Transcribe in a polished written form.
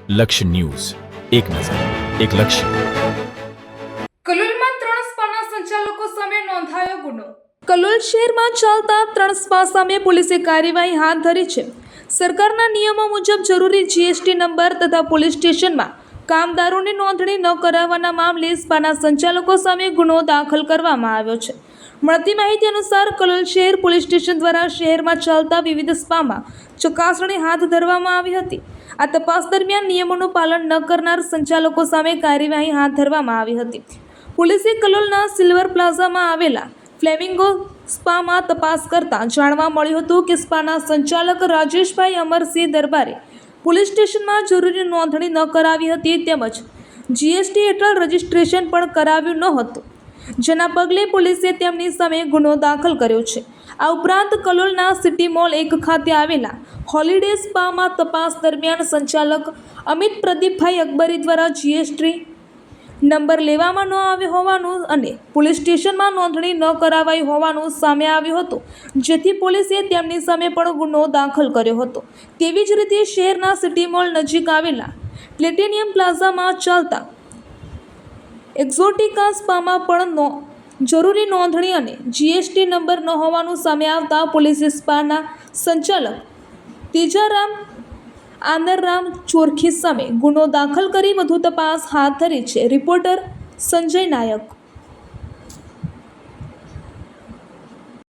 લક્ષ્ય ન્યૂઝ, એક નજર, એક લક્ષ્ય. કલોલમાં 3 સ્પાના સંચાલકો સામે નોંધાયો ગુનો. કલોલ શહેરમાં ચાલતા 3 સ્પા સામે પોલીસે કાર્યવાહી હાથ ધરી છે. સરકારના નિયમો મુજબ જરૂરી જીએસટી નંબર તથા પોલીસ સ્ટેશનમાં કામદારોની નોંધણી ન કરાવવાના મામલે સ્પાના સંચાલકો સામે ગુનો દાખલ કરવામાં આવ્યો છે. મળતી માહિતી અનુસાર કલોલ શહેર પોલીસ સ્ટેશન દ્વારા શહેરમાં ચાલતા વિવિધ સ્પામાં ચકાસણી હાથ ધરવામાં આવી હતી. આ તપાસ દરમિયાન નિયમોનું પાલન ન કરનાર સંચાલકો સામે કાર્યવાહી હાથ ધરવામાં આવી હતી. પોલીસે કલોલના સિલ્વર પ્લાઝામાં આવેલા ફ્લેમિંગો સ્પામાં તપાસ કરતા જાણવા મળ્યું હતું કે સ્પાના સંચાલક રાજેશભાઈ અમરસિંહ દરબારે પોલીસ સ્ટેશનમાં જરૂરી નોંધણી ન કરાવી હતી તેમજ જીએસટી હેઠળ રજીસ્ટ્રેશન પણ કરાવ્યું ન હતું, જેના પગલે પોલીસે તેમની સામે ગુનો દાખલ કર્યો છે. આ ઉપરાંત કલોલના સિટી મોલ 1 ખાતે આવેલા હોલિડે સ્પામાં તપાસ દરમિયાન સંચાલક અમિત પ્રદીપભાઈ અકબરી દ્વારા જીએસટી નંબર લેવામાં ન આવ્યો હોવાનું અને પોલીસ સ્ટેશનમાં નોંધણી ન કરાવાઈ હોવાનું સામે આવ્યું હતું, જેથી પોલીસે તેમની સામે પણ ગુનો દાખલ કર્યો હતો. તેવી જ રીતે શહેરના સિટી મોલ નજીક આવેલા પ્લેટિનિયમ પ્લાઝામાં ચાલતા એક્ઝોટિકા સ્પામાં પણ જરૂરી નોંધણી અને જીએસટી નંબર ન હોવાનું સામે આવતા પોલીસે સ્પાના સંચાલક તેજારામ આંદરરામ ચોરખી સામે ગુનો દાખલ કરી વધુ તપાસ હાથ ધરી છે. રિપોર્ટર સંજય નાયક.